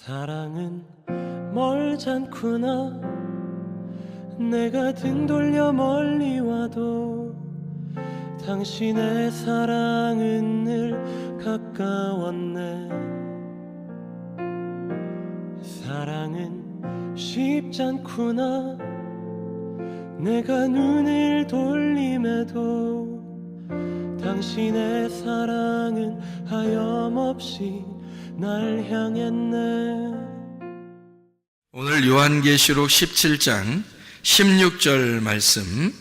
사랑은 멀지 않구나. 내가 등 돌려 멀리 와도 당신의 사랑은 늘 가까웠네. 사랑은 쉽지 않구나. 내가 눈을 돌림에도 당신의 사랑은 하염없이 날 향했네. 오늘 요한계시록 17장 16절 말씀,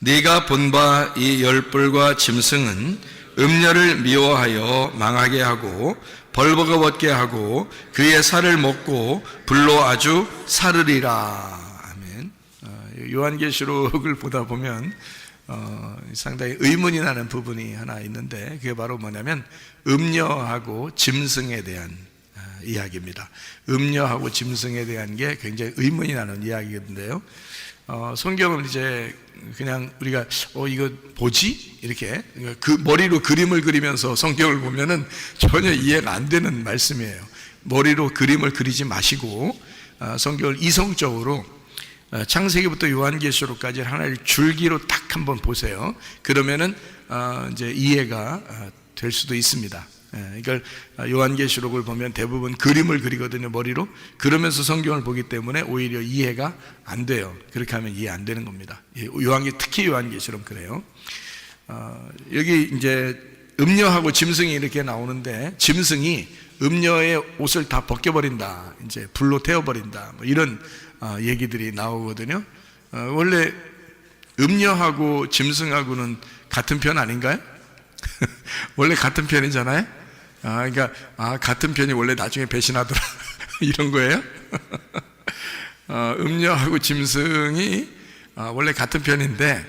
네가 본 바 이 열불과 짐승은 음녀를 미워하여 망하게 하고 벌거벗게 하고 그의 살을 먹고 불로 아주 사르리라. 아멘. 요한계시록을 보다 보면 상당히 의문이 나는 부분이 하나 있는데, 그게 바로 뭐냐면 음녀하고 짐승에 대한 이야기입니다. 음녀하고 짐승에 대한 게 굉장히 의문이 나는 이야기인데요. 성경은 이제 그냥 우리가 이거 뭐지? 이렇게 그 머리로 그림을 그리면서 성경을 보면은 전혀 이해가 안 되는 말씀이에요. 머리로 그림을 그리지 마시고 성경을 이성적으로 창세기부터 요한계시록까지 하나의 줄기로 딱 한번 보세요. 그러면은 이제 이해가 될 수도 있습니다. 그러니까 요한계시록을 보면 대부분 그림을 그리거든요, 머리로. 그러면서 성경을 보기 때문에 오히려 이해가 안 돼요. 그렇게 하면 이해 안 되는 겁니다. 특히 요한계시록 그래요. 여기 이제 음녀하고 짐승이 이렇게 나오는데, 짐승이 음녀의 옷을 다 벗겨버린다, 이제 불로 태워버린다, 뭐 이런 얘기들이 나오거든요. 원래 음녀하고 짐승하고는 같은 편 아닌가요? 원래 같은 편이잖아요. 그러니까 같은 편이 원래 나중에 배신하더라 이런 거예요. 음녀하고 짐승이 원래 같은 편인데,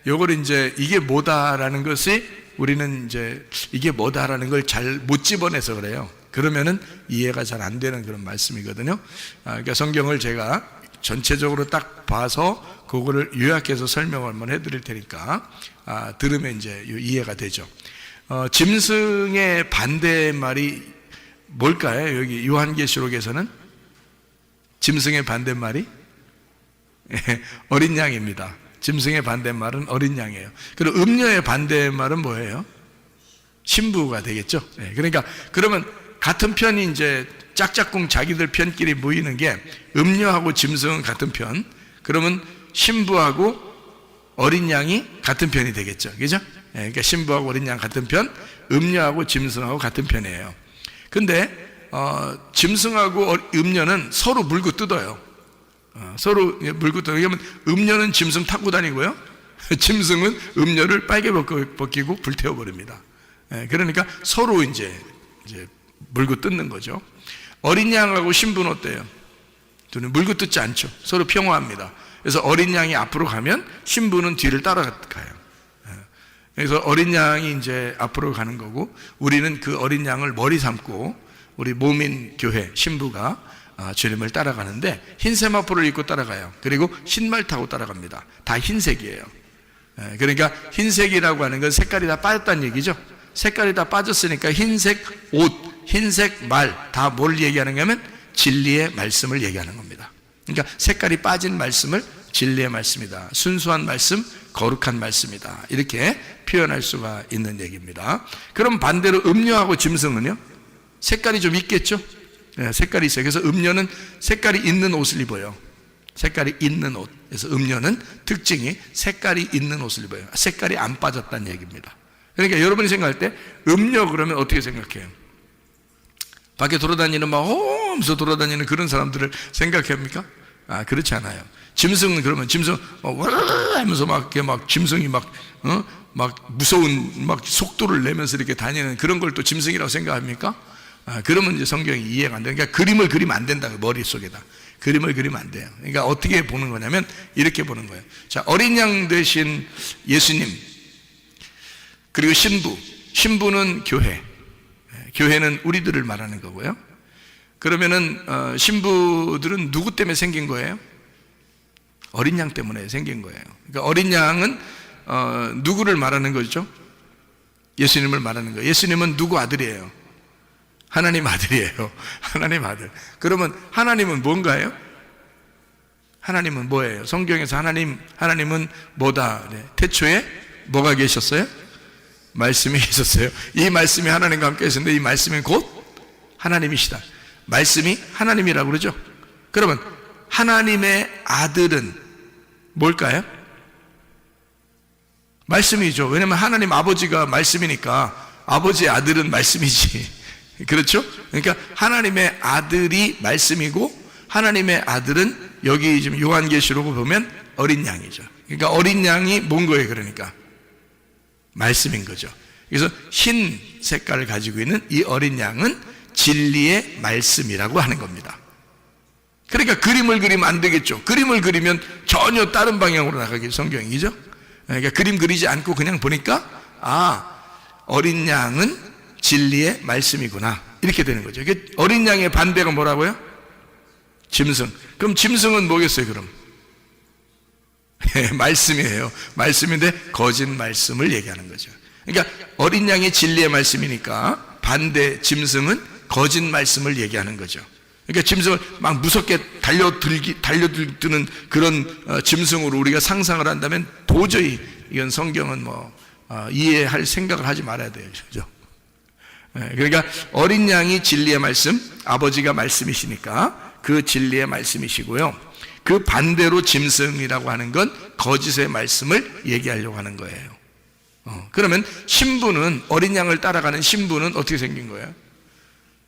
요걸 이제 이게 뭐다라는 것이 우리는 이제 이게 뭐다라는 걸 잘 못 집어내서 그래요. 그러면은 이해가 잘 안 되는 그런 말씀이거든요. 그러니까 성경을 제가 전체적으로 딱 봐서 그거를 요약해서 설명을 한번 해드릴 테니까 들으면 이제 이해가 되죠. 짐승의 반대말이 뭘까요? 여기 요한계시록에서는 짐승의 반대말이 어린 양입니다. 짐승의 반대말은 어린 양이에요. 그리고 음녀의 반대말은 뭐예요? 신부가 되겠죠. 그러니까 그러면 같은 편이 이제 짝짝꿍 자기들 편끼리 모이는 게 음녀하고 짐승은 같은 편, 그러면 신부하고 어린 양이 같은 편이 되겠죠. 그죠? 그러니까 신부하고 어린 양 같은 편, 음녀하고 짐승하고 같은 편이에요. 근데 짐승하고 음녀는 서로 물고 뜯어요. 서로 물고 뜯어요. 왜냐면 음녀는 짐승 타고 다니고요, 짐승은 음녀를 빨개 벗기고 불태워버립니다. 그러니까 서로 이제 물고 뜯는 거죠. 어린 양하고 신부는 어때요? 둘은 물고 뜯지 않죠. 서로 평화합니다. 그래서 어린 양이 앞으로 가면 신부는 뒤를 따라가요. 그래서 어린 양이 이제 앞으로 가는 거고, 우리는 그 어린 양을 머리 삼고 우리 모민 교회 신부가 주님을 따라가는데, 흰 세마포를 입고 따라가요. 그리고 흰말 타고 따라갑니다. 다 흰색이에요. 그러니까 흰색이라고 하는 건 색깔이 다 빠졌다는 얘기죠. 색깔이 다 빠졌으니까 흰색 옷, 흰색 말, 다 뭘 얘기하는가 하면 진리의 말씀을 얘기하는 겁니다. 그러니까 색깔이 빠진 말씀을 진리의 말씀이다, 순수한 말씀, 거룩한 말씀이다, 이렇게 표현할 수가 있는 얘기입니다. 그럼 반대로 음녀하고 짐승은요? 색깔이 좀 있겠죠? 색깔이 있어요. 그래서 음녀는 색깔이 있는 옷을 입어요. 색깔이 있는 옷. 그래서 음녀는 특징이 색깔이 있는 옷을 입어요. 색깔이 안 빠졌다는 얘기입니다. 그러니까 여러분이 생각할 때 음녀 그러면 어떻게 생각해요? 밖에 돌아다니는 막 하면서 돌아다니는 그런 사람들을 생각합니까? 그렇지 않아요. 짐승은 그러면 짐승 하면서 막 짐승이 막 무서운 막 속도를 내면서 이렇게 다니는 그런 걸 또 짐승이라고 생각합니까? 그러면 이제 성경이 이해가 안 돼요. 그러니까 그림을 그리면 안 된다고, 머릿속에다 그림을 그리면 안 돼요. 그러니까 어떻게 보는 거냐면 이렇게 보는 거예요. 자, 어린 양 대신 예수님, 그리고 신부는 교회, 교회는 우리들을 말하는 거고요. 그러면은 신부들은 누구 때문에 생긴 거예요? 어린 양 때문에 생긴 거예요. 그러니까 어린 양은 누구를 말하는 거죠? 예수님을 말하는 거예요. 예수님은 누구 아들이에요? 하나님 아들이에요. 하나님 아들. 그러면 하나님은 뭔가요? 하나님은 뭐예요? 성경에서 하나님은 뭐다? 네. 태초에 뭐가 계셨어요? 말씀이 계셨어요. 이 말씀이 하나님과 함께 계셨는데 이 말씀이 곧 하나님이시다. 말씀이 하나님이라고 그러죠. 그러면 하나님의 아들은 뭘까요? 말씀이죠. 왜냐하면 하나님 아버지가 말씀이니까 아버지의 아들은 말씀이지. 그렇죠? 그러니까 하나님의 아들이 말씀이고 하나님의 아들은 여기 지금 요한계시록을 보면 어린 양이죠. 그러니까 어린 양이 뭔 거예요? 그러니까 말씀인 거죠. 그래서 흰 색깔을 가지고 있는 이 어린 양은 진리의 말씀이라고 하는 겁니다. 그러니까 그림을 그리면 안 되겠죠. 그림을 그리면 전혀 다른 방향으로 나가게 성경이죠. 그러니까 그림 그리지 않고 그냥 보니까 어린 양은 진리의 말씀이구나 이렇게 되는 거죠. 어린 양의 반대가 뭐라고요? 짐승. 그럼 짐승은 뭐겠어요? 그럼 말씀이에요. 말씀인데 거짓 말씀을 얘기하는 거죠. 그러니까 어린 양이 진리의 말씀이니까 반대 짐승은 거짓 말씀을 얘기하는 거죠. 그러니까 짐승을 막 무섭게 달려드는 그런 짐승으로 우리가 상상을 한다면 도저히 이건 성경은 이해할 생각을 하지 말아야 돼요. 그렇죠? 그러니까 어린 양이 진리의 말씀, 아버지가 말씀이시니까 그 진리의 말씀이시고요. 그 반대로 짐승이라고 하는 건 거짓의 말씀을 얘기하려고 하는 거예요. 그러면 신부는, 어린 양을 따라가는 신부는 어떻게 생긴 거예요?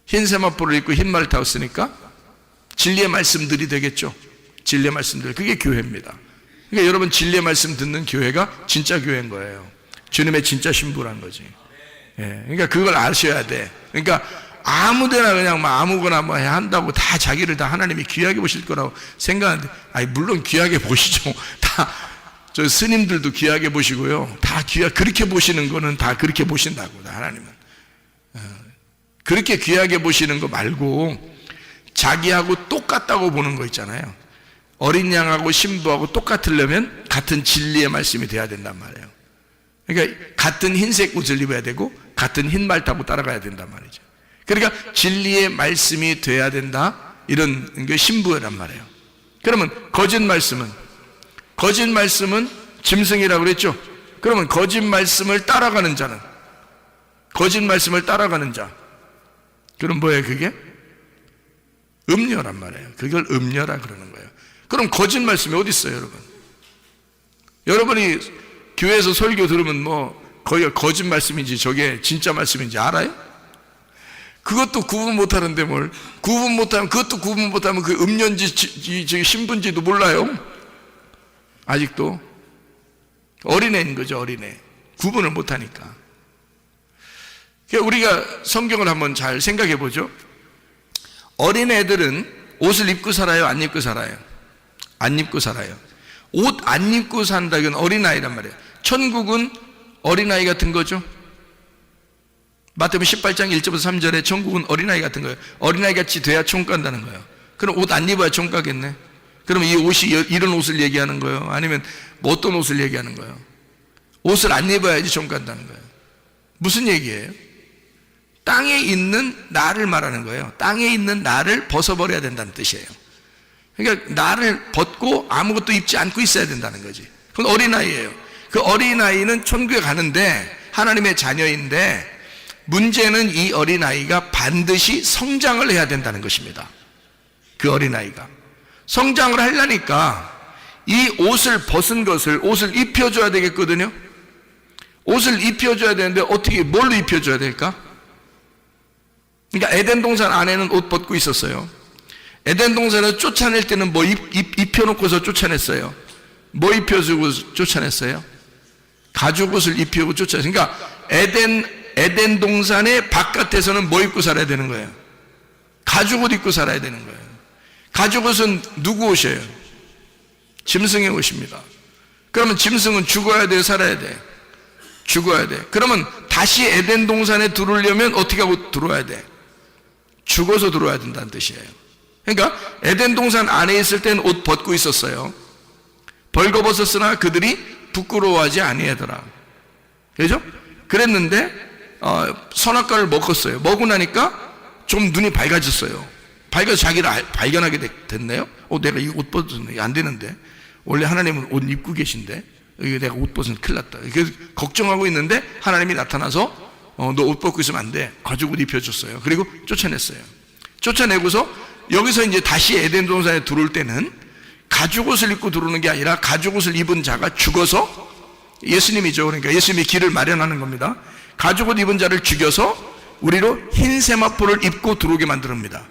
흰 세마포를 입고 흰 말을 타고 쓰니까 진리의 말씀들이 되겠죠. 진리의 말씀들, 그게 교회입니다. 그러니까 여러분 진리의 말씀 듣는 교회가 진짜 교회인 거예요. 주님의 진짜 신부란 거지. 그러니까 그걸 아셔야 돼. 그러니까 아무데나 그냥 아무거나 한다고 다 자기를 다 하나님이 귀하게 보실 거라고 생각하는데, 물론 귀하게 보시죠. 다 저 스님들도 귀하게 보시고요. 다 그렇게 보시는 거는 다 그렇게 보신다고, 하나님은. 그렇게 귀하게 보시는 거 말고 자기하고 똑같다고 보는 거 있잖아요. 어린 양하고 신부하고 똑같으려면 같은 진리의 말씀이 돼야 된단 말이에요. 그러니까 같은 흰색 옷을 입어야 되고 같은 흰 말 타고 따라가야 된단 말이죠. 그러니까 진리의 말씀이 돼야 된다, 이런 게 신부란 말이에요. 그러면 거짓 말씀은 짐승이라고 그랬죠. 그러면 거짓 말씀을 따라가는 자, 그럼 뭐예요? 그게 음녀란 말이에요. 그걸 음녀라 그러는 거예요. 그럼 거짓 말씀이 어디 있어요, 여러분? 여러분이 교회에서 설교 들으면 거의 거짓 말씀인지 저게 진짜 말씀인지 알아요? 그것도 구분 못하는데 그것도 구분 못하면 그 음녀인지 신부인지도 몰라요. 아직도 어린애인 거죠. 어린애. 구분을 못하니까. 우리가 성경을 한번 잘 생각해 보죠. 어린애들은 옷을 입고 살아요? 안 입고 살아요? 안 입고 살아요. 옷 안 입고 산다, 이건 어린아이란 말이에요. 천국은 어린아이 같은 거죠. 마태복음 18장 1절부터 3절에 천국은 어린아이 같은 거예요. 어린아이 같이 돼야 총 간다는 거예요. 그럼 옷 안 입어야 총 가겠네. 그러면 이 옷이 이런 옷을 얘기하는 거예요? 아니면 어떤 옷을 얘기하는 거예요? 옷을 안 입어야지 총 간다는 거예요. 무슨 얘기예요? 땅에 있는 나를 말하는 거예요. 땅에 있는 나를 벗어버려야 된다는 뜻이에요. 그러니까 나를 벗고 아무것도 입지 않고 있어야 된다는 거지. 그건 어린아이예요. 그 어린아이는 천국에 가는데 하나님의 자녀인데, 문제는 이 어린아이가 반드시 성장을 해야 된다는 것입니다. 그 어린아이가 성장을 하려니까 이 옷을 벗은 것을, 옷을 입혀줘야 되겠거든요. 옷을 입혀줘야 되는데 어떻게, 뭘로 입혀줘야 될까? 그러니까 에덴 동산 안에는 옷 벗고 있었어요. 에덴 동산을 쫓아낼 때는 입혀놓고서 쫓아냈어요. 뭐 입혀주고 쫓아냈어요? 가죽 옷을 입히고 쫓아냈어요. 그러니까 에덴 동산의 바깥에서는 뭐 입고 살아야 되는 거예요? 가죽 옷 입고 살아야 되는 거예요. 가죽 옷은 누구 옷이에요? 짐승의 옷입니다. 그러면 짐승은 죽어야 돼요? 살아야 돼? 죽어야 돼. 그러면 다시 에덴 동산에 들어오려면 어떻게 하고 들어와야 돼? 죽어서 들어와야 된다는 뜻이에요. 그러니까 에덴 동산 안에 있을 때는 옷 벗고 있었어요. 벌거벗었으나 그들이 부끄러워하지 아니하더라. 그죠? 그랬는데 선악과를 먹었어요. 먹고 나니까 좀 눈이 밝아졌어요. 밝아서 자기를 발견하게 됐네요. 내가 이 옷 벗었네. 안 되는데. 원래 하나님은 옷 입고 계신데 이거 내가 옷 벗으면 큰일 났다. 그래서 걱정하고 있는데 하나님이 나타나서 너 옷 벗고 있으면 안 돼. 가죽 옷 입혀줬어요. 그리고 쫓아냈어요. 쫓아내고서 여기서 이제 다시 에덴 동산에 들어올 때는 가죽 옷을 입고 들어오는 게 아니라 가죽 옷을 입은 자가 죽어서, 예수님이죠. 그러니까 예수님이 길을 마련하는 겁니다. 가죽 옷 입은 자를 죽여서 우리로 흰 세마포를 입고 들어오게 만듭니다.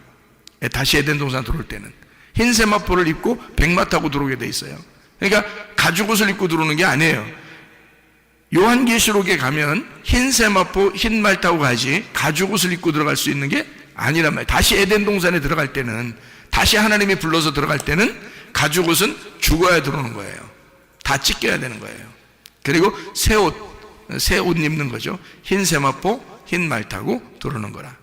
다시 에덴 동산 들어올 때는 흰 세마포를 입고 백마 타고 들어오게 돼 있어요. 그러니까 가죽 옷을 입고 들어오는 게 아니에요. 요한계시록에 가면 흰 세마포, 흰 말 타고 가지 가죽 옷을 입고 들어갈 수 있는 게 아니란 말이에요. 다시 에덴 동산에 들어갈 때는, 다시 하나님이 불러서 들어갈 때는 가죽 옷은 죽어야 들어오는 거예요. 다 찢겨야 되는 거예요. 그리고 새 옷 입는 거죠. 흰 세마포, 흰 말 타고 들어오는 거라.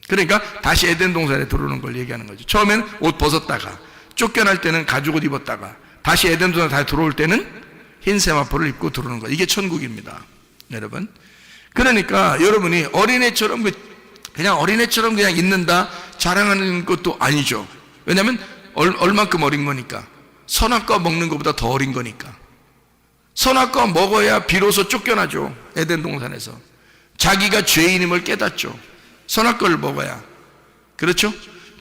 그러니까 다시 에덴 동산에 들어오는 걸 얘기하는 거죠. 처음에는 옷 벗었다가, 쫓겨날 때는 가죽 옷 입었다가, 다시 에덴 동산에 다시 들어올 때는 흰 세마포를 입고 들어오는 거. 이게 천국입니다, 여러분. 그러니까 여러분이 어린애처럼 그냥 어린애처럼 그냥 있는다, 자랑하는 것도 아니죠. 왜냐하면 얼만큼 어린 거니까. 선악과 먹는 것보다 더 어린 거니까. 선악과 먹어야 비로소 쫓겨나죠. 에덴 동산에서 자기가 죄인임을 깨닫죠. 선악과를 먹어야. 그렇죠?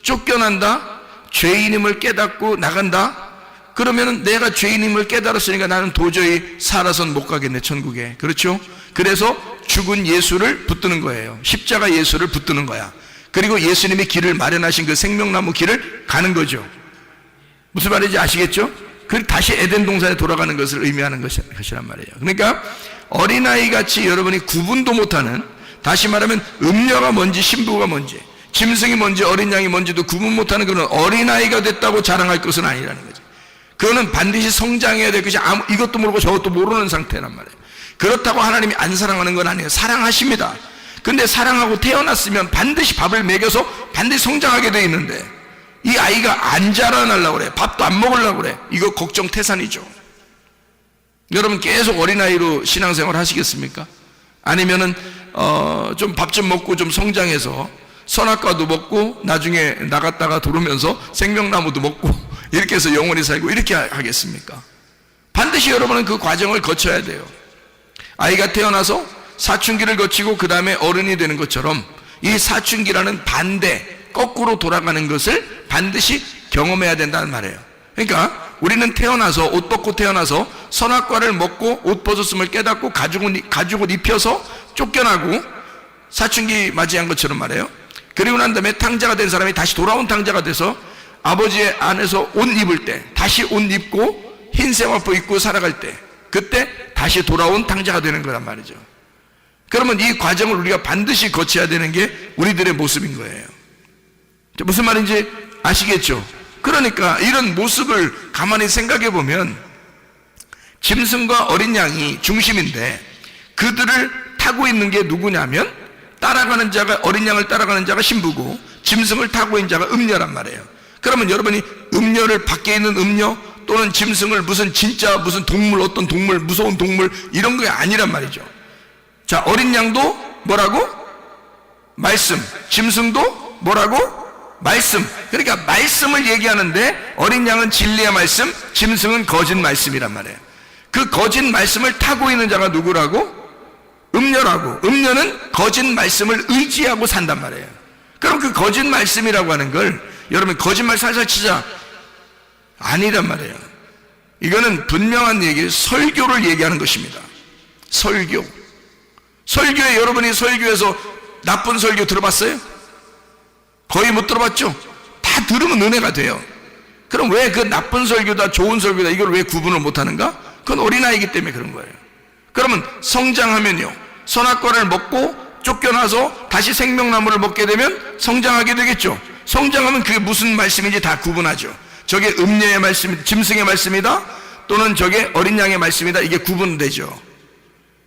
쫓겨난다, 죄인임을 깨닫고 나간다. 그러면 내가 죄인임을 깨달았으니까 나는 도저히 살아선 못 가겠네, 천국에. 그렇죠? 그래서 죽은 예수를 붙드는 거예요. 십자가 예수를 붙드는 거야. 그리고 예수님이 길을 마련하신 그 생명나무 길을 가는 거죠. 무슨 말인지 아시겠죠? 그 다시 에덴 동산에 돌아가는 것을 의미하는 것이란 말이에요. 그러니까 어린아이 같이 여러분이 구분도 못하는, 다시 말하면 음녀가 뭔지 신부가 뭔지, 짐승이 뭔지 어린 양이 뭔지도 구분 못하는 그런 어린아이가 됐다고 자랑할 것은 아니라는 거죠. 그거는 반드시 성장해야 될 것이 이것도 모르고 저것도 모르는 상태란 말이에요. 그렇다고 하나님이 안 사랑하는 건 아니에요. 사랑하십니다. 근데 사랑하고 태어났으면 반드시 밥을 먹여서 반드시 성장하게 돼 있는데, 이 아이가 안 자라나려고 그래. 밥도 안 먹으려고 그래. 이거 걱정 태산이죠. 여러분 계속 어린아이로 신앙생활 하시겠습니까? 아니면은 좀 밥 좀 먹고 좀 성장해서 선악과도 먹고 나중에 나갔다가 들어오면서 생명나무도 먹고 이렇게 해서 영원히 살고 이렇게 하겠습니까? 반드시 여러분은 그 과정을 거쳐야 돼요. 아이가 태어나서 사춘기를 거치고 그 다음에 어른이 되는 것처럼 이 사춘기라는 반대, 거꾸로 돌아가는 것을 반드시 경험해야 된다는 말이에요. 그러니까 우리는 태어나서, 옷 벗고 태어나서 선악과를 먹고 옷 벗었음을 깨닫고 가죽 옷 입혀서 쫓겨나고 사춘기 맞이한 것처럼 말이에요. 그리고 난 다음에 탕자가 된 사람이 다시 돌아온 탕자가 돼서 아버지의 안에서 옷 입을 때, 다시 옷 입고 흰 세마포 입고 살아갈 때, 그때 다시 돌아온 탕자가 되는 거란 말이죠. 그러면 이 과정을 우리가 반드시 거쳐야 되는 게 우리들의 모습인 거예요. 무슨 말인지 아시겠죠? 그러니까 이런 모습을 가만히 생각해 보면 짐승과 어린 양이 중심인데, 그들을 타고 있는 게 누구냐면 따라가는 자가, 어린 양을 따라가는 자가 신부고 짐승을 타고 있는 자가 음녀란 말이에요. 그러면 여러분이 음녀를, 밖에 있는 음녀 또는 짐승을 무슨 동물, 어떤 동물, 무서운 동물 이런 게 아니란 말이죠. 자, 어린 양도 뭐라고? 말씀. 짐승도 뭐라고? 말씀. 그러니까 말씀을 얘기하는데 어린 양은 진리의 말씀, 짐승은 거짓 말씀이란 말이에요. 그 거짓 말씀을 타고 있는 자가 누구라고? 음녀라고. 음녀는 거짓 말씀을 의지하고 산단 말이에요. 그럼 그 거짓 말씀이라고 하는 걸 여러분 거짓말 살살 치자, 아니란 말이에요. 이거는 분명한 얘기, 설교를 얘기하는 것입니다. 설교에, 여러분이 설교에서 나쁜 설교 들어봤어요? 거의 못 들어봤죠? 다 들으면 은혜가 돼요. 그럼 왜 그 나쁜 설교다 좋은 설교다 이걸 왜 구분을 못하는가? 그건 어린아이기 때문에 그런 거예요. 그러면 성장하면요, 선악과를 먹고 쫓겨나서 다시 생명나무를 먹게 되면 성장하게 되겠죠. 성장하면 그게 무슨 말씀인지 다 구분하죠. 저게 음녀의 말씀, 짐승의 말씀이다, 또는 저게 어린 양의 말씀이다, 이게 구분되죠.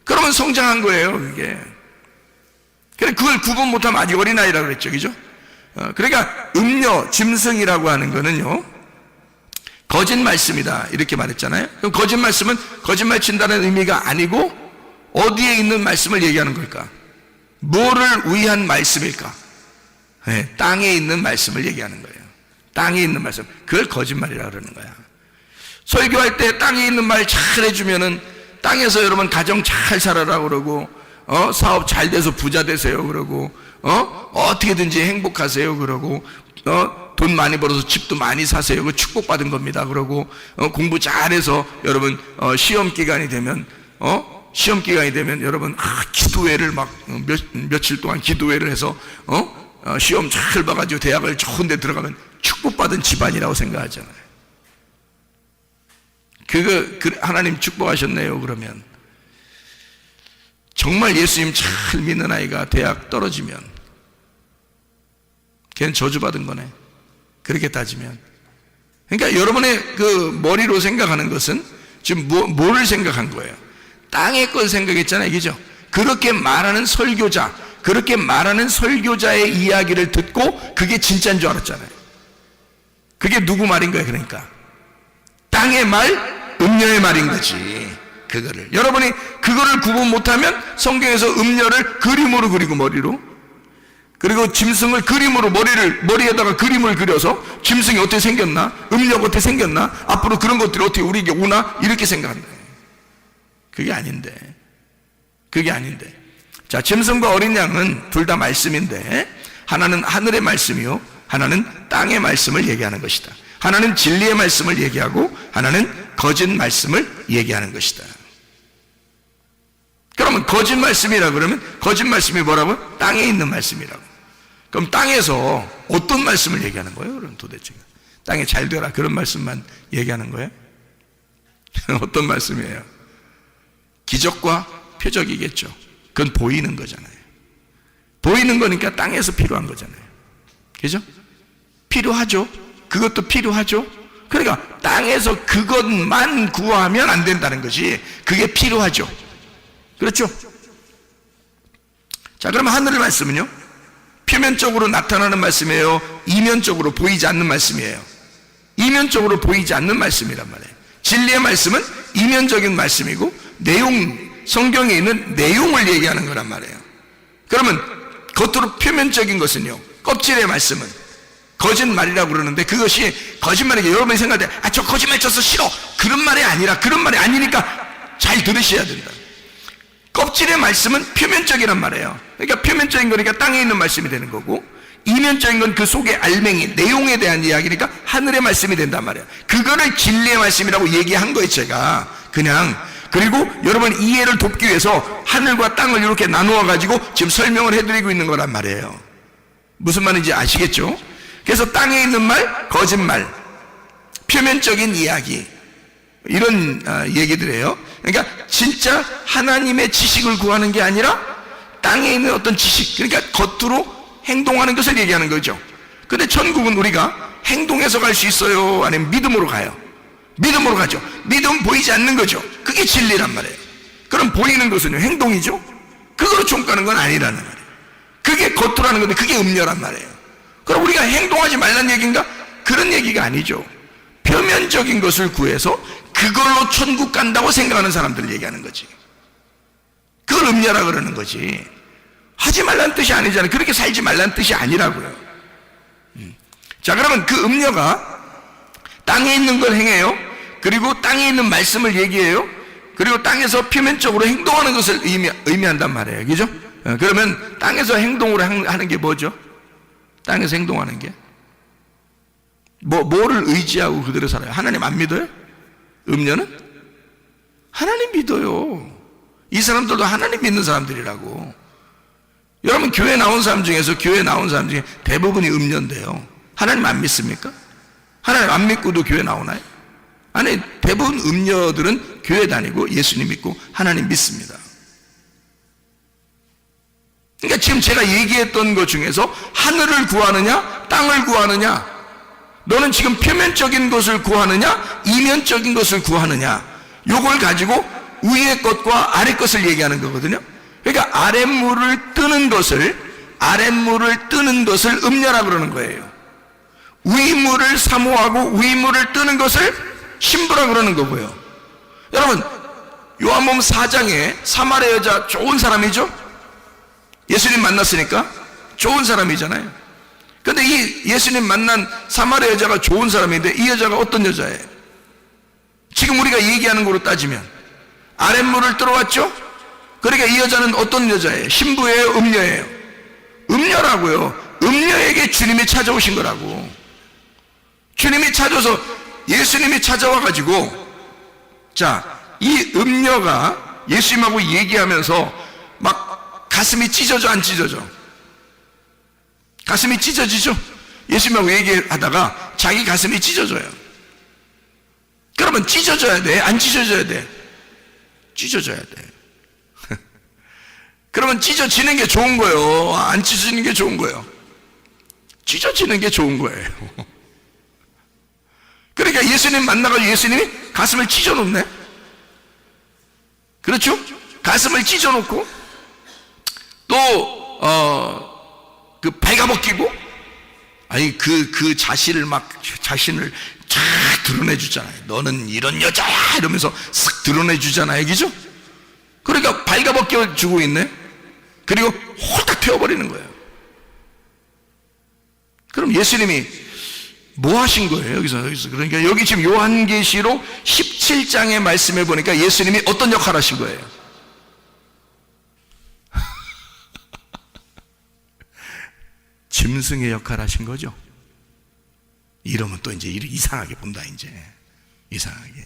그러면 성장한 거예요, 이게. 그걸 구분 못하면 아직 어린아이라고 그랬죠, 그죠? 그러니까 음녀, 짐승이라고 하는 거는요, 거짓 말씀이다 이렇게 말했잖아요. 그럼 거짓 말씀은 거짓말 친다는 의미가 아니고 어디에 있는 말씀을 얘기하는 걸까? 뭐를 위한 말씀일까? 네, 땅에 있는 말씀을 얘기하는 거예요. 땅에 있는 말씀. 그걸 거짓말이라고 그러는 거야. 설교할 때 땅에 있는 말 잘 해주면은 땅에서 여러분 가정 잘 살아라 그러고, 사업 잘 돼서 부자 되세요 그러고, 어떻게든지 행복하세요 그러고, 돈 많이 벌어서 집도 많이 사세요. 그 축복받은 겁니다 그러고, 공부 잘해서 여러분 시험 기간이 되면 여러분 기도회를 막 며칠 동안 기도회를 해서 시험 잘 봐가지고 대학을 좋은 데 들어가면 축복받은 집안이라고 생각하잖아요. 하나님 축복하셨네요 그러면, 정말 예수님 잘 믿는 아이가 대학 떨어지면 걔는 저주받은 거네, 그렇게 따지면. 그러니까 여러분의 그 머리로 생각하는 것은 지금 뭐를 생각한 거예요? 땅의 걸 생각했잖아요, 그죠? 그렇게 말하는 설교자의 이야기를 듣고 그게 진짜인 줄 알았잖아요. 그게 누구 말인 거예요? 그러니까 땅의 말, 음녀의 말인 거지. 그거를 여러분이 그거를 구분 못하면 성경에서 음녀를 그림으로 그리고 머리로, 그리고 짐승을 그림으로 머리에다가 그림을 그려서 짐승이 어떻게 생겼나, 음녀가 어떻게 생겼나, 앞으로 그런 것들이 어떻게 우리에게 오나, 이렇게 생각한다. 그게 아닌데. 자, 짐승과 어린 양은 둘 다 말씀인데, 하나는 하늘의 말씀이요, 하나는 땅의 말씀을 얘기하는 것이다. 하나는 진리의 말씀을 얘기하고 하나는 거짓 말씀을 얘기하는 것이다. 그러면 거짓 말씀이라 그러면 거짓 말씀이 뭐라고? 땅에 있는 말씀이라고. 그럼 땅에서 어떤 말씀을 얘기하는 거예요? 그럼 도대체 땅에 잘 되라 그런 말씀만 얘기하는 거예요? 어떤 말씀이에요? 기적과 표적이겠죠. 그건 보이는 거잖아요. 보이는 거니까 땅에서 필요한 거잖아요. 그죠? 필요하죠. 그것도 필요하죠. 그러니까 땅에서 그것만 구하면 안 된다는 것이, 그게 필요하죠. 그렇죠? 자, 그럼 하늘의 말씀은요, 표면적으로 나타나는 말씀이에요, 이면적으로 보이지 않는 말씀이에요? 이면적으로 보이지 않는 말씀이란 말이에요. 진리의 말씀은 이면적인 말씀이고 성경에 있는 내용을 얘기하는 거란 말이에요. 그러면 겉으로 표면적인 것은요, 껍질의 말씀은 거짓말이라고 그러는데, 그것이 거짓말이게 여러분이 생각할 때 저 거짓말 쳤어 싫어, 그런 말이 아니라, 그런 말이 아니니까 잘 들으셔야 된다. 껍질의 말씀은 표면적이란 말이에요. 그러니까 표면적인 거니까 땅에 있는 말씀이 되는 거고, 이면적인 건 그 속의 알맹이, 내용에 대한 이야기니까 하늘의 말씀이 된단 말이에요. 그거를 진리의 말씀이라고 얘기한 거예요, 제가 그냥. 그리고 여러분 이해를 돕기 위해서 하늘과 땅을 이렇게 나누어 가지고 지금 설명을 해드리고 있는 거란 말이에요. 무슨 말인지 아시겠죠? 그래서 땅에 있는 말, 거짓말, 표면적인 이야기, 이런 얘기들이에요. 그러니까 진짜 하나님의 지식을 구하는 게 아니라 땅에 있는 어떤 지식, 그러니까 겉으로 행동하는 것을 얘기하는 거죠. 근데 천국은 우리가 행동해서 갈 수 있어요, 아니면 믿음으로 가요? 믿음으로 가죠. 믿음 보이지 않는 거죠. 그게 진리란 말이에요. 그럼 보이는 것은요, 행동이죠. 그거로 총가는 건 아니라는 말이에요. 그게 겉으로 하는 건데 그게 음료란 말이에요. 그럼 우리가 행동하지 말란 얘기인가? 그런 얘기가 아니죠. 표면적인 것을 구해서 그걸로 천국 간다고 생각하는 사람들을 얘기하는 거지. 그걸 음녀라 그러는 거지. 하지 말란 뜻이 아니잖아요. 그렇게 살지 말란 뜻이 아니라고요. 자, 그러면 그 음녀가 땅에 있는 걸 행해요. 그리고 땅에 있는 말씀을 얘기해요. 그리고 땅에서 표면적으로 행동하는 것을 의미한단 말이에요. 그죠? 그러면 땅에서 행동으로 하는 게 뭐죠? 땅에서 행동하는 게 뭐를 의지하고 그대로 살아요? 하나님 안 믿어요? 음녀는? 하나님 믿어요. 이 사람들도 하나님 믿는 사람들이라고. 여러분 교회 나온 사람 중에 대부분이 음녀인데요, 하나님 안 믿습니까? 하나님 안 믿고도 교회 나오나요? 아니, 대부분 음녀들은 교회 다니고 예수님 믿고 하나님 믿습니다. 그러니까 지금 제가 얘기했던 것 중에서 하늘을 구하느냐 땅을 구하느냐, 너는 지금 표면적인 것을 구하느냐 이면적인 것을 구하느냐, 요걸 가지고 위의 것과 아래 것을 얘기하는 거거든요. 그러니까 아랫물을 뜨는 것을 음녀라 그러는 거예요. 위물을 사모하고 위물을 뜨는 것을 신부라 그러는 거고요. 여러분 요한복음 4장에 사마리아 여자 좋은 사람이죠? 예수님 만났으니까 좋은 사람이잖아요. 근데 이 예수님 만난 사마리아 여자가 좋은 사람인데 이 여자가 어떤 여자예요? 지금 우리가 얘기하는 거로 따지면 아랫물을 들어왔죠? 그러니까 이 여자는 어떤 여자예요? 신부예요? 음녀예요? 음녀라고요. 음녀에게 주님이 찾아오신 거라고. 주님이 찾아서 예수님이 찾아와 가지고, 자, 이 음녀가 예수님하고 얘기하면서 막 가슴이 찢어져 안 찢어져? 가슴이 찢어지죠? 예수님하고 얘기하다가 자기 가슴이 찢어져요. 그러면 찢어져야 돼? 안 찢어져야 돼? 찢어져야 돼. 그러면 찢어지는 게 좋은 거예요? 안 찢어지는 게 좋은 거예요? 찢어지는 게 좋은 거예요. 그러니까 예수님 만나가지고 예수님이 가슴을 찢어놓네? 그렇죠? 가슴을 찢어놓고 또 그 발가벗기고, 아니 그 자신을 쫙 드러내주잖아요. 너는 이런 여자야 이러면서 싹 드러내주잖아요. 그죠? 그러니까 발가벗겨주고 있네. 그리고 홀딱 펴버리는 거예요. 그럼 예수님이 뭐 하신 거예요? 여기서. 그러니까 여기 지금 요한계시록 17장의 말씀에 보니까 예수님이 어떤 역할을 하신 거예요? 짐승의 역할을 하신 거죠. 이러면 또 이제 이상하게 본다, 이제. 이상하게.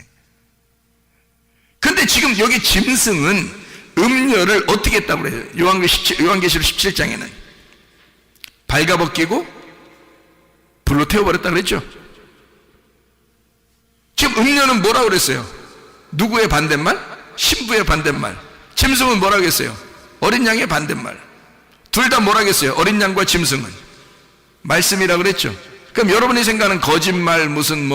근데 지금 여기 짐승은 음녀를 어떻게 했다고 그래요? 요한계시록 17장에는 발가벗기고 불로 태워버렸다고 그랬죠? 지금 음녀는 뭐라고 그랬어요? 누구의 반대말? 신부의 반대말. 짐승은 뭐라고 했어요? 어린 양의 반대말. 둘 다 뭐라고 했어요? 어린 양과 짐승은 말씀이라고 그랬죠? 그럼 여러분이 생각하는 거짓말, 무슨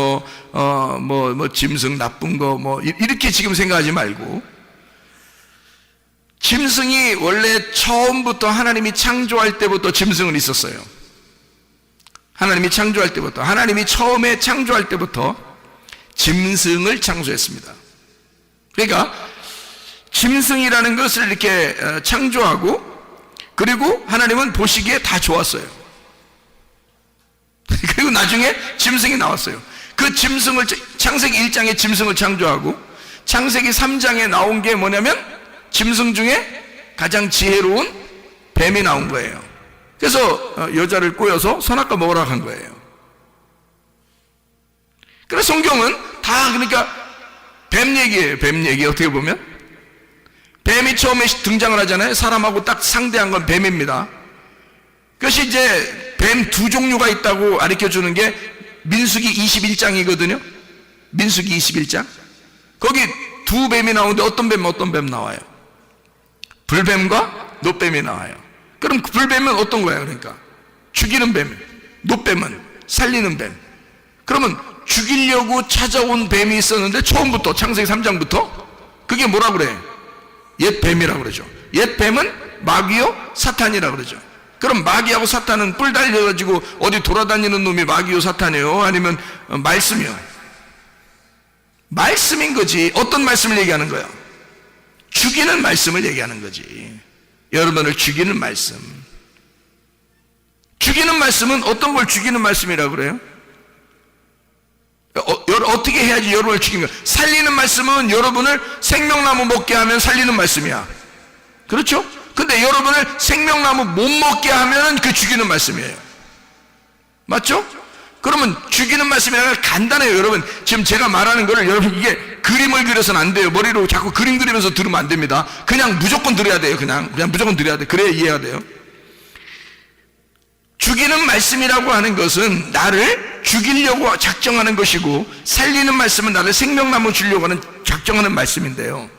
짐승 나쁜 거 이렇게 지금 생각하지 말고, 짐승이 원래 처음부터 하나님이 창조할 때부터 짐승은 있었어요. 하나님이 창조할 때부터, 하나님이 처음에 창조할 때부터 짐승을 창조했습니다. 그러니까 짐승이라는 것을 이렇게 창조하고, 그리고 하나님은 보시기에 다 좋았어요. 그리고 나중에 짐승이 나왔어요. 그 짐승을, 창세기 1장에 짐승을 창조하고 창세기 3장에 나온 게 뭐냐면 짐승 중에 가장 지혜로운 뱀이 나온 거예요. 그래서 여자를 꼬여서 선악과 먹으라고 한 거예요. 그래서 성경은 다 그러니까 뱀 얘기예요. 뱀 얘기. 어떻게 보면 뱀이 처음에 등장을 하잖아요. 사람하고 딱 상대한 건 뱀입니다. 그것이 이제 뱀 두 종류가 있다고 가르쳐주는 게 민수기 21장이거든요. 민수기 21장. 거기 두 뱀이 나오는데 어떤 뱀 나와요? 불뱀과 노뱀이 나와요. 그럼 불뱀은 어떤 거예요? 그러니까 죽이는 뱀, 노뱀은 살리는 뱀. 그러면 죽이려고 찾아온 뱀이 있었는데 처음부터 창세기 3장부터 그게 뭐라고 그래? 옛 뱀이라고 그러죠. 옛 뱀은 마귀요 사탄이라고 그러죠. 그럼 마귀하고 사탄은 뿔 달려가지고 어디 돌아다니는 놈이 마귀요 사탄이에요? 아니면 말씀이요? 말씀인 거지. 어떤 말씀을 얘기하는 거야? 죽이는 말씀을 얘기하는 거지. 여러분을 죽이는 말씀. 죽이는 말씀은 어떤 걸 죽이는 말씀이라고 그래요? 어떻게 해야지 여러분을 죽이는 거야? 살리는 말씀은 여러분을 생명나무 먹게 하면 살리는 말씀이야. 그렇죠? 근데 여러분을 생명나무 못 먹게 하면 그 죽이는 말씀이에요. 맞죠? 그러면 죽이는 말씀이라는 간단해요. 여러분 지금 제가 말하는 거를 여러분 이게 그림을 그려서는 안 돼요. 머리로 자꾸 그림 그리면서 들으면 안 됩니다. 그냥 무조건 들어야 돼요. 그냥 무조건 들어야 돼. 그래야 이해가 돼요. 죽이는 말씀이라고 하는 것은 나를 죽이려고 작정하는 것이고, 살리는 말씀은 나를 생명나무 주려고 하는 작정하는 말씀인데요.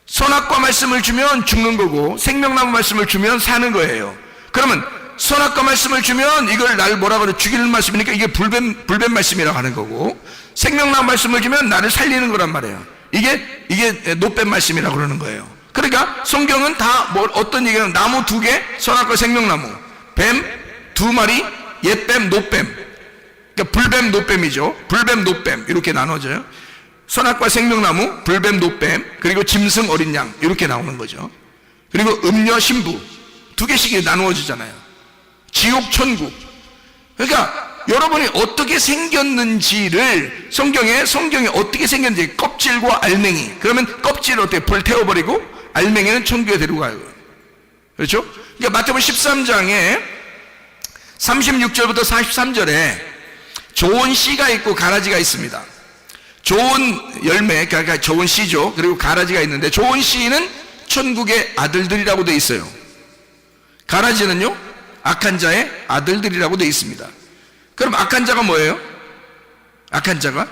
선악과 말씀을 주면 죽는 거고 생명나무 말씀을 주면 사는 거예요. 그러면 선악과 말씀을 주면 이걸 나를 뭐라고 그래? 죽이는 말씀이니까 이게 불뱀 말씀이라고 하는 거고, 생명나무 말씀을 주면 나를 살리는 거란 말이에요. 이게 노뱀 말씀이라고 그러는 거예요. 그러니까 성경은 다 어떤 얘기는 나무 두 개, 선악과 생명나무, 뱀 두 마리, 옛뱀, 노뱀. 그러니까 불뱀, 노뱀이죠. 불뱀, 노뱀 이렇게 나눠져요. 선악과 생명나무, 불뱀, 노뱀, 그리고 짐승, 어린 양 이렇게 나오는 거죠. 그리고 음녀, 신부 두 개씩 나누어지잖아요. 지옥, 천국. 그러니까 여러분이 어떻게 생겼는지를 성경에 어떻게 생겼는지, 껍질과 알맹이, 그러면 껍질을 어떻게 불태워버리고 알맹이는 천국에 데리고 가요. 그렇죠? 그러니까 마태복음 13장에 36절부터 43절에 좋은 씨가 있고 가라지가 있습니다. 좋은 열매, 그러니까 좋은 씨죠. 그리고 가라지가 있는데, 좋은 씨는 천국의 아들들이라고 되어 있어요. 가라지는요, 악한 자의 아들들이라고 되어 있습니다. 그럼 악한 자가 뭐예요? 악한 자가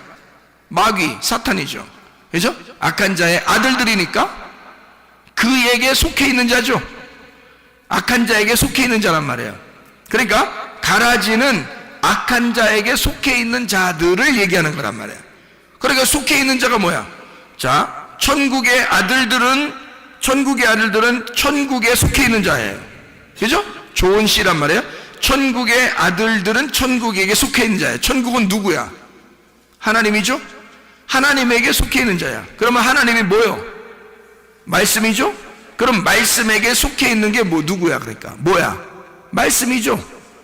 마귀, 사탄이죠. 그렇죠? 악한 자의 아들들이니까 그에게 속해 있는 자죠. 악한 자에게 속해 있는 자란 말이에요. 그러니까 가라지는 악한 자에게 속해 있는 자들을 얘기하는 거란 말이에요. 그러니까 속해 있는 자가 뭐야? 자, 천국의 아들들은 천국에 속해 있는 자예요. 그죠? 좋은 씨란 말이에요. 천국의 아들들은 천국에게 속해 있는 자예요. 천국은 누구야? 하나님이죠? 하나님에게 속해 있는 자야. 그러면 하나님이 뭐요? 말씀이죠? 그럼 말씀에게 속해 있는 게 누구야? 그러니까 뭐야? 말씀이죠.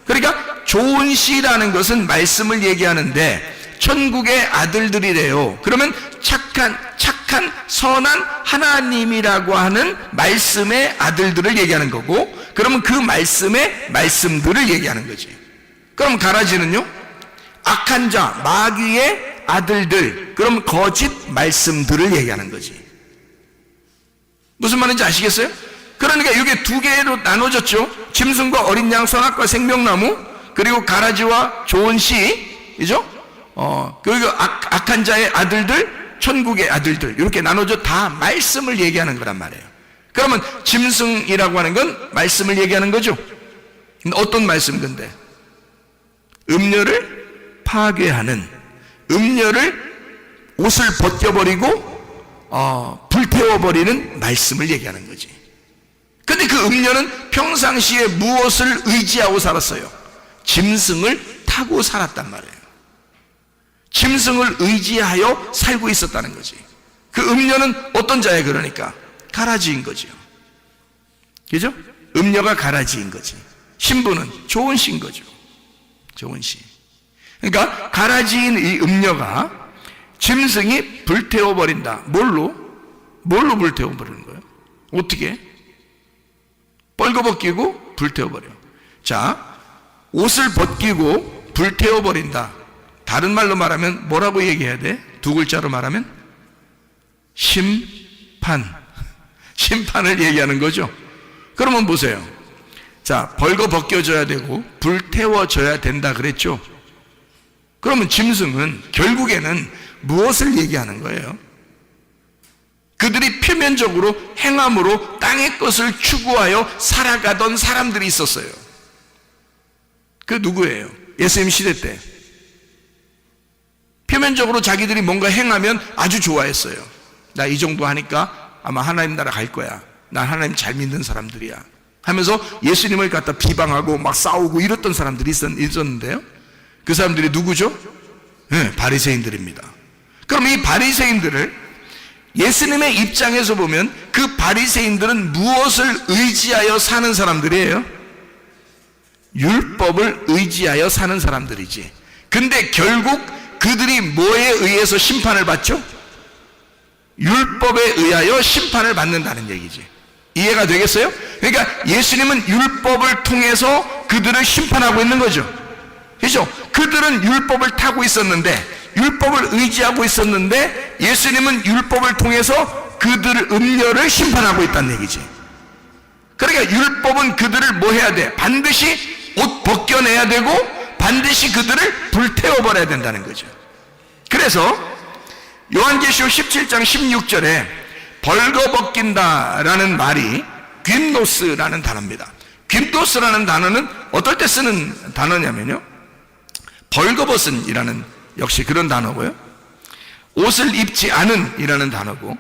그러니까 좋은 씨라는 것은 말씀을 얘기하는데 천국의 아들들이래요. 그러면 착한 선한 하나님이라고 하는 말씀의 아들들을 얘기하는 거고, 그러면 그 말씀의 말씀들을 얘기하는 거지. 그럼 가라지는요, 악한 자, 마귀의 아들들, 그럼 거짓 말씀들을 얘기하는 거지. 무슨 말인지 아시겠어요? 그러니까 이게 두 개로 나눠졌죠. 짐승과 어린 양, 선악과 생명나무, 그리고 가라지와 좋은 씨이죠. 그리고 악한 자의 아들들, 천국의 아들들, 이렇게 나눠져 다 말씀을 얘기하는 거란 말이에요. 그러면 짐승이라고 하는 건 말씀을 얘기하는 거죠. 어떤 말씀 근데? 음녀를 파괴하는, 음녀를 옷을 벗겨버리고 불태워버리는 말씀을 얘기하는 거지. 근데 그 음녀는 평상시에 무엇을 의지하고 살았어요? 짐승을 타고 살았단 말이에요. 짐승을 의지하여 살고 있었다는 거지. 그 음녀는 어떤 자예요? 그러니까 가라지인 거죠. 그죠? 음녀가 가라지인 거지. 신부는 좋은 씨인 거죠. 좋은 씨. 그러니까 가라지인 이 음녀가 짐승이 불태워버린다. 뭘로 불태워버리는 거예요? 어떻게? 뻘거벗기고 불태워버려. 자, 옷을 벗기고 불태워버린다. 다른 말로 말하면 뭐라고 얘기해야 돼? 두 글자로 말하면 심판을 얘기하는 거죠. 그러면 보세요. 자, 벌거벗겨져야 되고 불태워져야 된다 그랬죠. 그러면 짐승은 결국에는 무엇을 얘기하는 거예요? 그들이 표면적으로 행함으로 땅의 것을 추구하여 살아가던 사람들이 있었어요. 그 누구예요? 예수님 시대 때 표면적으로 자기들이 뭔가 행하면 아주 좋아했어요. 나 이 정도 하니까 아마 하나님 나라 갈 거야. 난 하나님 잘 믿는 사람들이야 하면서 예수님을 갖다 비방하고 막 싸우고 이랬던 사람들이 있었는데요. 그 사람들이 누구죠? 네, 바리새인들입니다. 그럼 이 바리새인들을 예수님의 입장에서 보면 그 바리새인들은 무엇을 의지하여 사는 사람들이에요? 율법을 의지하여 사는 사람들이지. 근데 결국 그들이 뭐에 의해서 심판을 받죠? 율법에 의하여 심판을 받는다는 얘기지. 이해가 되겠어요? 그러니까 예수님은 율법을 통해서 그들을 심판하고 있는 거죠. 그렇죠? 그들은 율법을 타고 있었는데, 율법을 의지하고 있었는데, 예수님은 율법을 통해서 그들을, 음녀를 심판하고 있다는 얘기지. 그러니까 율법은 그들을 뭐 해야 돼? 반드시 옷 벗겨내야 되고 반드시 그들을 불태워버려야 된다는 거죠. 그래서 요한계시록 17장 16절에 벌거벗긴다라는 말이 귐노스라는 단어입니다. 귐노스라는 단어는 어떨 때 쓰는 단어냐면요, 벌거벗은 이라는 역시 그런 단어고요, 옷을 입지 않은 이라는 단어고,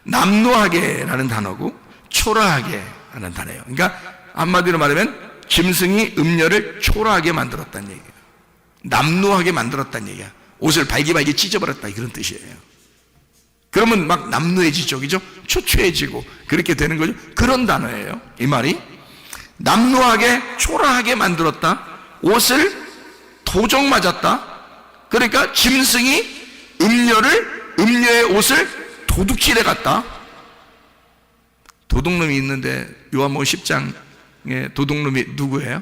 남노하게 라는 단어고, 초라하게 라는 단어예요. 그러니까 한마디로 말하면 짐승이 음녀를 초라하게 만들었다는 얘기예요. 남노하게 만들었다는 얘기야. 옷을 발기발기 찢어버렸다, 그런 뜻이에요. 그러면 막 남노해지죠, 그죠? 초췌해지고 그렇게 되는 거죠. 그런 단어예요, 이 말이. 남노하게 초라하게 만들었다. 옷을 도적 맞았다. 그러니까 짐승이 음녀의 옷을 도둑질해 갔다. 도둑놈이 있는데 요한복음 10장에 도둑놈이 누구예요?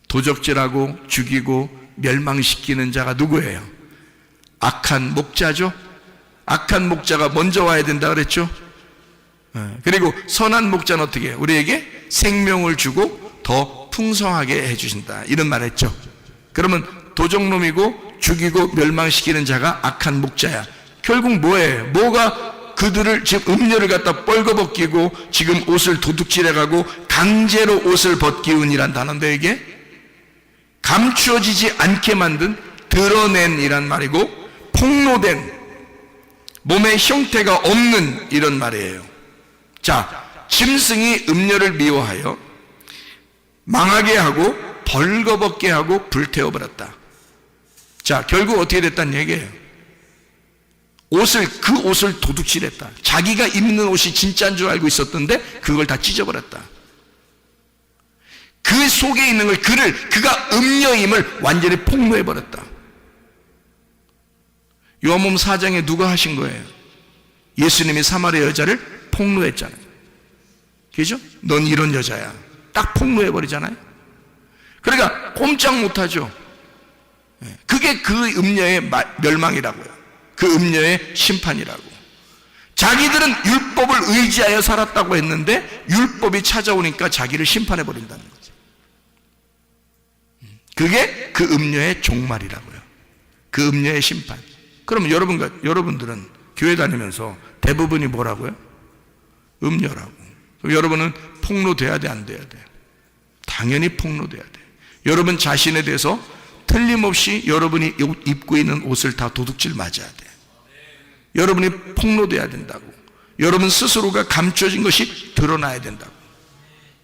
도적질하고 죽이고 멸망시키는 자가 누구예요? 악한 목자죠. 악한 목자가 먼저 와야 된다 그랬죠. 그리고 선한 목자는 어떻게 해요? 우리에게 생명을 주고 더 풍성하게 해주신다, 이런 말 했죠. 그러면 도적놈이고 죽이고 멸망시키는 자가 악한 목자야. 결국 뭐예요? 뭐가 그들을 지금 음녀를 갖다 뻘거벗기고 지금 옷을 도둑질해가고 강제로 옷을 벗기운이란 단어인데, 이게 감추어지지 않게 만든, 드러낸 이란 말이고, 폭로된, 몸의 형태가 없는 이런 말이에요. 자, 짐승이 음녀를 미워하여 망하게 하고 벌거벗게 하고 불태워버렸다. 자, 결국 어떻게 됐다는 얘기예요? 그 옷을 도둑질했다. 자기가 입는 옷이 진짜인 줄 알고 있었던데 그걸 다 찢어버렸다. 그 속에 있는 걸, 그가 음녀임을 완전히 폭로해버렸다. 요한복음 4장에 누가 하신 거예요? 예수님이 사마리아 여자를 폭로했잖아요. 그죠? 넌 이런 여자야. 딱 폭로해버리잖아요. 그러니까 꼼짝 못하죠. 그게 그 음녀의 멸망이라고요. 그 음녀의 심판이라고. 자기들은 율법을 의지하여 살았다고 했는데 율법이 찾아오니까 자기를 심판해버린다는 거죠. 그게 그 음녀의 종말이라고요. 그 음녀의 심판. 그러면 여러분들은 교회 다니면서 대부분이 뭐라고요? 음녀라고. 그럼 여러분은 폭로돼야 돼, 안 돼야 돼? 당연히 폭로돼야 돼. 여러분 자신에 대해서 틀림없이 여러분이 입고 있는 옷을 다 도둑질 맞아야 돼. 여러분이 폭로돼야 된다고. 여러분 스스로가 감춰진 것이 드러나야 된다고.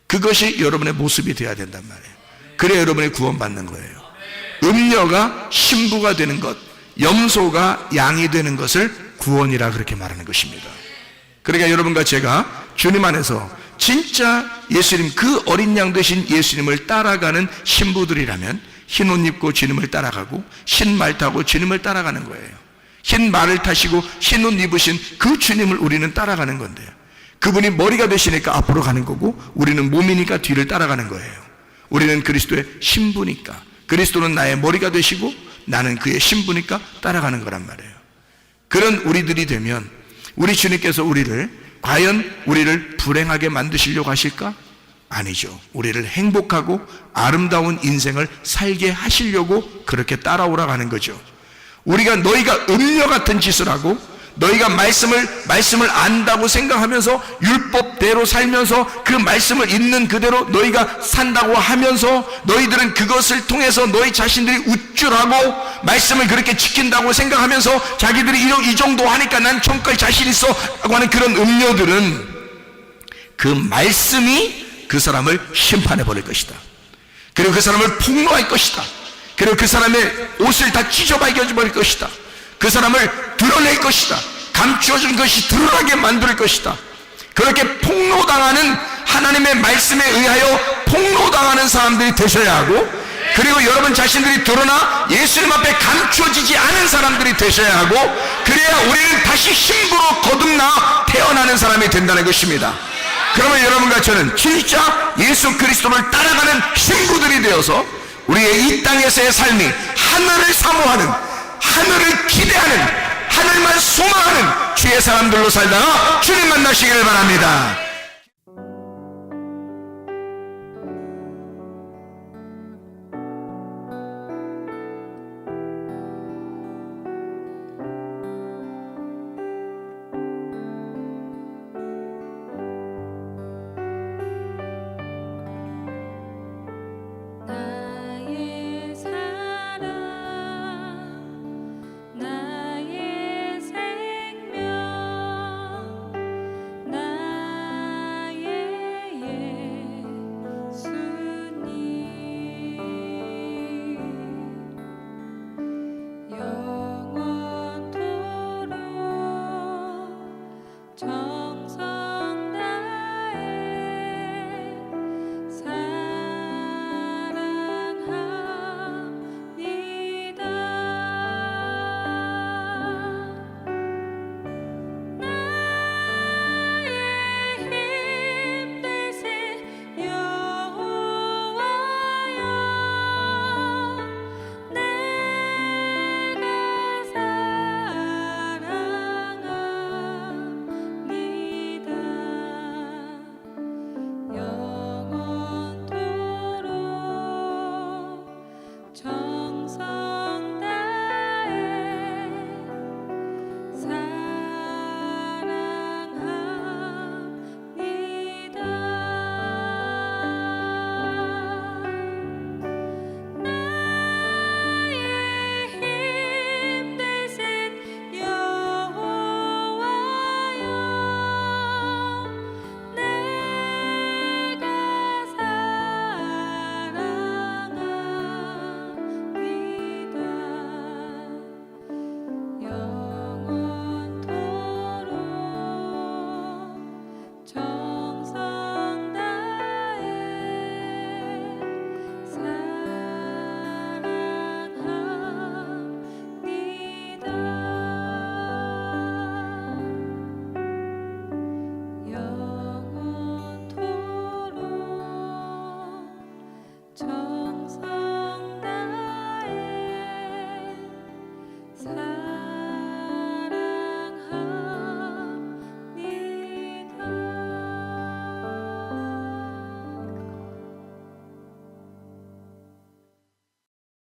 그것이 여러분의 모습이 되어야 된단 말이에요. 그래야 여러분이 구원받는 거예요. 음녀가 신부가 되는 것, 염소가 양이 되는 것을 구원이라 그렇게 말하는 것입니다. 그러니까 여러분과 제가 주님 안에서 진짜 예수님, 그 어린 양 되신 예수님을 따라가는 신부들이라면 흰 옷 입고 주님을 따라가고 흰 말 타고 주님을 따라가는 거예요. 흰 말을 타시고 흰 옷 입으신 그 주님을 우리는 따라가는 건데요. 그분이 머리가 되시니까 앞으로 가는 거고 우리는 몸이니까 뒤를 따라가는 거예요. 우리는 그리스도의 신부니까, 그리스도는 나의 머리가 되시고 나는 그의 신부니까 따라가는 거란 말이에요. 그런 우리들이 되면 우리 주님께서 과연 우리를 불행하게 만드시려고 하실까? 아니죠. 우리를 행복하고 아름다운 인생을 살게 하시려고 그렇게 따라오라고 하는 거죠. 너희가 음녀 같은 짓을 하고 너희가 말씀을 안다고 생각하면서 율법대로 살면서 그 말씀을 있는 그대로 너희가 산다고 하면서 너희들은 그것을 통해서 너희 자신들이 우쭐하고 말씀을 그렇게 지킨다고 생각하면서 자기들이 이 정도 하니까 난 천국에 자신 있어 라고 하는 그런 음녀들은 그 말씀이 그 사람을 심판해 버릴 것이다. 그리고 그 사람을 폭로할 것이다. 그리고 그 사람의 옷을 다 찢어 발견해버릴 것이다. 그 사람을 드러낼 것이다. 감추어진 것이 드러나게 만들 것이다. 그렇게 폭로당하는, 하나님의 말씀에 의하여 폭로당하는 사람들이 되셔야 하고, 그리고 여러분 자신들이 드러나 예수님 앞에 감추어지지 않은 사람들이 되셔야 하고, 그래야 우리는 다시 신부로 거듭나 태어나는 사람이 된다는 것입니다. 그러면 여러분과 저는 진짜 예수 그리스도를 따라가는 신부들이 되어서 우리의 이 땅에서의 삶이 하늘을 사모하는, 하늘을 기대하는, 하늘만 소망하는 주의 사람들로 살다가 주님 만나시기를 바랍니다.